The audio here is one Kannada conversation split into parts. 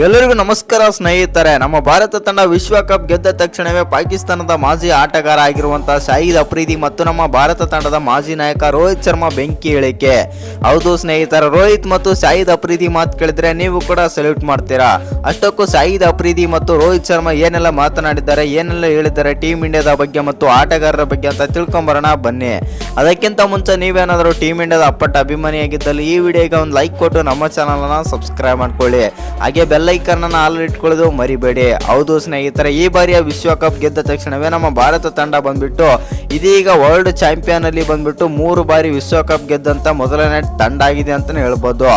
ಎಲ್ಲರಿಗೂ ನಮಸ್ಕಾರ ಸ್ನೇಹಿತರೆ. ನಮ್ಮ ಭಾರತ ತಂಡ ವಿಶ್ವಕಪ್ ಗೆದ್ದ ತಕ್ಷಣವೇ ಪಾಕಿಸ್ತಾನದ ಮಾಜಿ ಆಟಗಾರ ಆಗಿರುವಂತಹ ಶಾಹಿದ್ ಅಫ್ರಿದಿ ಮತ್ತು ನಮ್ಮ ಭಾರತ ತಂಡದ ಮಾಜಿ ನಾಯಕ ರೋಹಿತ್ ಶರ್ಮಾ ಬೆಂಕಿ ಹೇಳಿಕೆ. ಹೌದು ಸ್ನೇಹಿತರೆ, ರೋಹಿತ್ ಮತ್ತು ಶಾಹಿದ್ ಅಫ್ರಿದಿ ಮಾತು ಕೇಳಿದ್ರೆ ನೀವು ಕೂಡ ಸಲ್ಯೂಟ್ ಮಾಡ್ತೀರಾ. ಅಷ್ಟಕ್ಕೂ ಶಾಹಿದ್ ಅಫ್ರಿದಿ ಮತ್ತು ರೋಹಿತ್ ಶರ್ಮಾ ಏನೆಲ್ಲ ಮಾತನಾಡಿದ್ದಾರೆ, ಏನೆಲ್ಲ ಹೇಳಿದ್ದಾರೆ ಟೀಮ್ ಇಂಡಿಯಾದ ಬಗ್ಗೆ ಮತ್ತು ಆಟಗಾರರ ಬಗ್ಗೆ ಅಂತ ತಿಳ್ಕೊಂಬರೋಣ ಬನ್ನಿ. ಅದಕ್ಕಿಂತ ಮುಂಚೆ ನೀವೇನಾದರೂ ಟೀಮ್ ಇಂಡಿಯಾದ ಅಪ್ಪಟ್ಟ ಅಭಿಮಾನಿಯಾಗಿದ್ದಲ್ಲಿ ಈ ವಿಡಿಯೋಗೆ ಒಂದು ಲೈಕ್ ಕೊಟ್ಟು ನಮ್ಮ ಚಾನಲ್ನ ಸಬ್ಸ್ಕ್ರೈಬ್ ಮಾಡ್ಕೊಳ್ಳಿ. ಹಾಗೆ ಬೆಲ್ ಐಕಾನ್ ಅನ್ನು ಆಲ್ ಇಟ್ಕೊಳ್ಳೋದು ಮರಿಬೇಡಿ. ಹೌದು ಸ್ನೇಹಿತರೆ, ಈ ಬಾರಿಯ ವಿಶ್ವಕಪ್ ಗೆದ್ದ ತಕ್ಷಣವೇ ನಮ್ಮ ಭಾರತ ತಂಡ ಬಂದ್ಬಿಟ್ಟು ಇದೀಗ ವರ್ಲ್ಡ್ ಚಾಂಪಿಯನ್ ಅಲ್ಲಿ ಬಂದ್ಬಿಟ್ಟು 3 ಬಾರಿ ವಿಶ್ವಕಪ್ ಗೆದ್ದಂತ ಮೊದಲನೇ ತಂಡ ಆಗಿದೆ ಅಂತಾನೆ ಹೇಳ್ಬೋದು.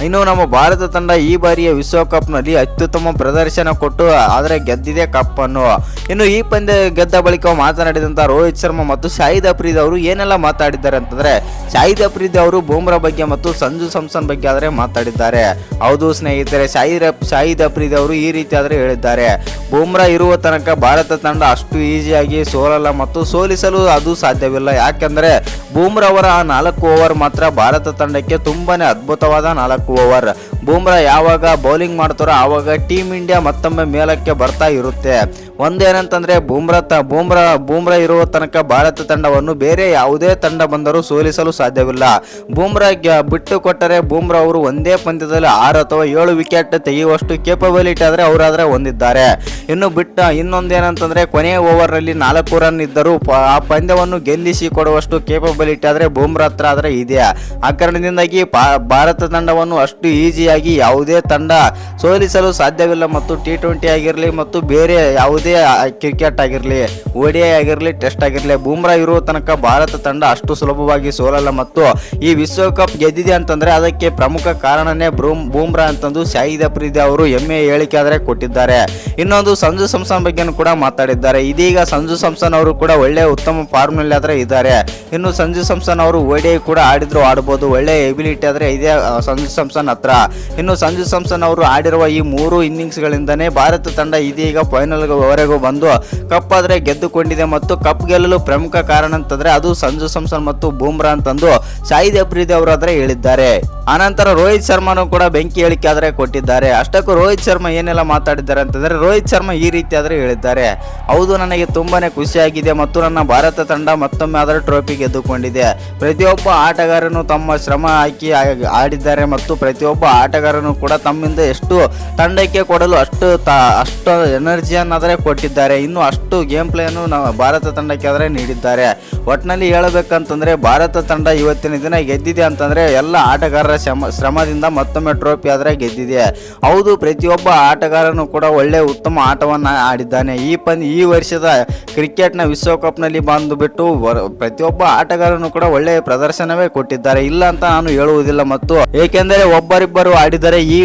ಇನ್ನು ನಮ್ಮ ಭಾರತ ತಂಡ ಈ ಬಾರಿಯ ವಿಶ್ವಕಪ್ ನಲ್ಲಿ ಅತ್ಯುತ್ತಮ ಪ್ರದರ್ಶನ ಕೊಟ್ಟು ಆದರೆ ಗೆದ್ದಿದೆ ಕಪ್ ಅನ್ನು. ಇನ್ನು ಈ ಪಂದ್ಯ ಗೆದ್ದ ಬಳಿಕ ಮಾತನಾಡಿದಂತ ರೋಹಿತ್ ಶರ್ಮಾ ಮತ್ತು ಶಾಹಿದ್ ಅಫ್ರಿದಿ ಅವರು ಏನೆಲ್ಲ ಮಾತಾಡಿದ್ದಾರೆ ಅಂತಂದ್ರೆ, ಶಾಹಿದ್ ಅಫ್ರಿದಿ ಅವರು ಬೂಮ್ರಾ ಬಗ್ಗೆ ಮತ್ತು ಸಂಜು ಸ್ಯಾಮ್ಸನ್ ಬಗ್ಗೆ ಆದ್ರೆ ಮಾತಾಡಿದ್ದಾರೆ. ಹೌದು ಸ್ನೇಹಿತರೆ, ಶಾಹಿದ್ ಅಫ್ರಿದಿ ಅವರು ಈ ರೀತಿ ಆದ್ರೆ ಹೇಳಿದ್ದಾರೆ, ಬೂಮ್ರಾ ಇರುವ ತನಕ ಭಾರತ ತಂಡ ಅಷ್ಟು ಈಸಿಯಾಗಿ ಸೋಲಲ್ಲ ಮತ್ತು ಸೋಲಿಸಲು ಅದು ಸಾಧ್ಯವಿಲ್ಲ. ಯಾಕೆಂದ್ರೆ ಬೂಮ್ರಾ ಅವರ 4 ಓವರ್ ಮಾತ್ರ ಭಾರತ ತಂಡಕ್ಕೆ ತುಂಬಾನೇ ಅದ್ಭುತವಾದ 4 ಓವರ್. ಬೂಮ್ರಾ ಯಾವಾಗ ಬೌಲಿಂಗ್ ಮಾಡ್ತಾರೋ ಆವಾಗ ಟೀಮ್ ಇಂಡಿಯಾ ಮತ್ತೊಮ್ಮೆ ಮೇಲಕ್ಕೆ ಬರ್ತಾ ಇರುತ್ತೆ. ಒಂದೇನಂತಂದ್ರೆ ಬೂಮ್ರಾ ಇರುವ ತನಕ ಭಾರತ ತಂಡವನ್ನು ಬೇರೆ ಯಾವುದೇ ತಂಡ ಬಂದರೂ ಸೋಲಿಸಲು ಸಾಧ್ಯವಿಲ್ಲ. ಬೂಮ್ರಾ ಬಿಟ್ಟು ಕೊಟ್ಟರೆ ಬೂಮ್ರಾ ಅವರು ಒಂದೇ ಪಂದ್ಯದಲ್ಲಿ 6 ಅಥವಾ 7 ವಿಕೆಟ್ ತೆಗೆಯುವಷ್ಟು ಕೇಪಬಿಲಿಟಿ ಆದ್ರೆ ಅವರಾದ್ರೆ ಹೊಂದಿದ್ದಾರೆ. ಇನ್ನೊಂದೇನಂತಂದ್ರೆ ಕೊನೆಯ ಓವರ್ ನಲ್ಲಿ 4 ರನ್ ಇದ್ದರೂ ಆ ಪಂದ್ಯವನ್ನು ಗೆಲ್ಲಿಸಿ ಕೊಡುವಷ್ಟು ಕೇಪಬಿಲಿಟಿ ಆದ್ರೆ ಬೂಮ್ರಾ ಹತ್ರ ಆದ್ರೆ ಇದೆ. ಆ ಕಾರಣದಿಂದಾಗಿ ಭಾರತ ತಂಡವನ್ನು ಅಷ್ಟು ಈಸಿಯಾಗಿ ಯಾವುದೇ ತಂಡ ಸೋಲಿಸಲು ಸಾಧ್ಯವಿಲ್ಲ. ಮತ್ತು T20 ಆಗಿರಲಿ ಮತ್ತು ಬೇರೆ ಯಾವುದೇ ಕ್ರಿಕೆಟ್ ಆಗಿರಲಿ, ODI ಆಗಿರಲಿ, ಟೆಸ್ಟ್ ಆಗಿರಲಿ, ಬೂಮ್ರಾ ಇರುವ ತನಕ ಭಾರತ ತಂಡ ಅಷ್ಟು ಸುಲಭವಾಗಿ ಸೋಲಲ್ಲ. ಮತ್ತು ಈ ವಿಶ್ವಕಪ್ ಗೆದ್ದಿದೆ ಅಂತಂದ್ರೆ ಅದಕ್ಕೆ ಪ್ರಮುಖ ಕಾರಣನೇ ಬೂಮ್ರಾ ಅಂತಂದು ಶಾಹಿದ್ ಅಫ್ರಿದಿ ಅವರು ಹೆಮ್ಮೆಯ ಹೇಳಿಕೆ ಆದ್ರೆ ಕೊಟ್ಟಿದ್ದಾರೆ. ಇನ್ನೊಂದು ಸಂಜು ಸ್ಯಾಮ್ಸನ್ ಬಗ್ಗೆ ಕೂಡ ಮಾತಾಡಿದ್ದಾರೆ. ಇದೀಗ ಸಂಜು ಸ್ಯಾಮ್ಸನ್ ಅವರು ಕೂಡ ಒಳ್ಳೆ ಉತ್ತಮ ಫಾರ್ಮ್ ನಲ್ಲಿ ಆದ್ರೆ ಇದ್ದಾರೆ. ಇನ್ನು ಸಂಜು ಸ್ಯಾಮ್ಸನ್ ಅವರು ODI ಕೂಡ ಆಡಬಹುದು, ಒಳ್ಳೆ ಎಬಿಲಿಟಿ ಆದ್ರೆ ಇದೆ ಸಂಜು ಸ್ಯಾಮ್ಸನ್ ಹತ್ರ. ಇನ್ನು ಸಂಜು ಸ್ಯಾಮ್ಸನ್ ಅವರು ಆಡಿರುವ ಈ 3 ಇನ್ನಿಂಗ್ಸ್ ಗಳಿಂದನೇ ಭಾರತ ತಂಡ ಇದೀಗ ಫೈನಲ್ ವರೆಗೂ ಬಂದು ಕಪ್ ಆದ್ರೆ ಗೆದ್ದುಕೊಂಡಿದೆ. ಮತ್ತು ಕಪ್ ಗೆಲ್ಲಲು ಪ್ರಮುಖ ಕಾರಣ ಅಂತಂದ್ರೆ ಅದು ಸಂಜು ಸ್ಯಾಮ್ಸನ್ ಮತ್ತು ಬೂಮ್ರಾ ಅಂತಂದು ಶಾಹಿದ್ ಅಫ್ರಿದಿ ಅವರು ಆದ್ರೆ ಹೇಳಿದ್ದಾರೆ. ಆನಂತರ ರೋಹಿತ್ ಶರ್ಮಾನು ಕೂಡ ಬೆಂಕಿ ಹೇಳಿಕೆ ಆದ್ರೆ ಕೊಟ್ಟಿದ್ದಾರೆ. ಅಷ್ಟಕ್ಕೂ ರೋಹಿತ್ ಶರ್ಮಾ ಏನೆಲ್ಲ ಮಾತಾಡಿದ್ದಾರೆ ಅಂತಂದ್ರೆ, ರೋಹಿತ್ ಶರ್ಮಾ ಈ ರೀತಿ ಆದ್ರೆ ಹೇಳಿದ್ದಾರೆ, ಹೌದು ನನಗೆ ತುಂಬಾನೇ ಖುಷಿಯಾಗಿದೆ ಮತ್ತು ನನ್ನ ಭಾರತ ತಂಡ ಮತ್ತೊಮ್ಮೆ ಆದ್ರೆ ಟ್ರೋಫಿ ಗೆದ್ದುಕೊಂಡಿದೆ. ಪ್ರತಿಯೊಬ್ಬ ಆಟಗಾರನು ತಮ್ಮ ಶ್ರಮ ಹಾಕಿ ಆಡಿದ್ದಾರೆ ಮತ್ತು ಪ್ರತಿಯೊಬ್ಬ ಆಟಗಾರನು ಕೂಡ ತಮ್ಮಿಂದ ಎಷ್ಟು ತಂಡಕ್ಕೆ ಕೊಡಲು ಅಷ್ಟು ಎನರ್ಜಿಯನ್ನಾದರೆ ಕೊಟ್ಟಿದ್ದಾರೆ. ಇನ್ನು ಅಷ್ಟು ಗೇಮ್ ಪ್ಲೇಯನ್ನು ಭಾರತ ತಂಡಕ್ಕೆ ಆದ್ರೆ ನೀಡಿದ್ದಾರೆ. ಒಟ್ಟಿನಲ್ಲಿ ಹೇಳಬೇಕಂತಂದ್ರೆ ಭಾರತ ತಂಡ ಇವತ್ತಿನ ದಿನ ಗೆದ್ದಿದೆ ಅಂತಂದ್ರೆ ಎಲ್ಲ ಆಟಗಾರರ ಶ್ರಮದಿಂದ ಮತ್ತೊಮ್ಮೆ ಟ್ರೋಫಿ ಆದ್ರೆ ಗೆದ್ದಿದೆ. ಹೌದು, ಪ್ರತಿಯೊಬ್ಬ ಆಟಗಾರನು ಕೂಡ ಒಳ್ಳೆ ಉತ್ತಮ ಆಟವನ್ನ ಆಡಿದ್ದಾನೆ. ಈ ವರ್ಷದ ಕ್ರಿಕೆಟ್ ನ ವಿಶ್ವಕಪ್ ನಲ್ಲಿ ಬಂದುಬಿಟ್ಟು ಪ್ರತಿಯೊಬ್ಬ ಆಟಗಾರನು ಕೂಡ ಒಳ್ಳೆಯ ಪ್ರದರ್ಶನವೇ ಕೊಟ್ಟಿದ್ದಾರೆ, ಇಲ್ಲ ಅಂತ ನಾನು ಹೇಳುವುದಿಲ್ಲ. ಮತ್ತು ಏಕೆಂದರೆ ಒಬ್ಬರಿಬ್ಬರು ಆಡಿದರೆ ಈ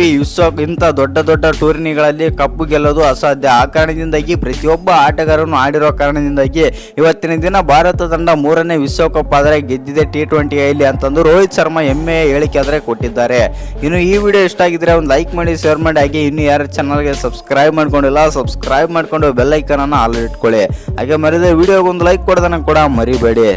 ಇಂಥ ದೊಡ್ಡ ಟೂರ್ನಿಗಳಲ್ಲಿ ಕಪ್ಪು ಗೆಲ್ಲೋದು ಅಸಾಧ್ಯ. ಆ ಕಾರಣದಿಂದಾಗಿ ಪ್ರತಿಯೊಬ್ಬ ಆಟಗಾರನು ಆಡಿರೋ ಕಾರಣದಿಂದಾಗಿ ಇವತ್ತಿನ ದಿನ ಭಾರತ ತಂಡ 3ನೇ ವಿಶ್ವಕಪ್ ಆದ್ರೆ ಗೆದ್ದಿದೆ T20 ಅಲ್ಲಿ ಅಂತಂದು ರೋಹಿತ್ ಶರ್ಮಾ ಹೆಮ್ಮೆಯ ಹೇಳಿಕೆ ಆದ್ರೆ ಕೊಟ್ಟಿದ್ದಾರೆ. ಇನ್ನು ಈ ವಿಡಿಯೋ ಇಷ್ಟ ಆಗಿದ್ರೆ ಒಂದು ಲೈಕ್ ಮಾಡಿ, ಶೇರ್ ಮಾಡಿ. ಹಾಗೆ ಇನ್ನು ಯಾರು ಚಾನಲ್ಗೆ ಸಬ್ಸ್ಕ್ರೈಬ್ ಮಾಡ್ಕೊಂಡಿಲ್ಲ ಸಬ್ಸ್ಕ್ರೈಬ್ ಮಾಡ್ಕೊಂಡು ಬೆಲ್ ಐಕಾನ್ ಅನ್ನು ಆಲ್ ಇಟ್ಕೊಳ್ಳಿ. ಹಾಗೆ ಮರಿದ ವಿಡಿಯೋಗೆ ಒಂದು ಲೈಕ್ ಕೊಡೋದನ್ನ ಕೂಡ ಮರಿಬೇಡಿ.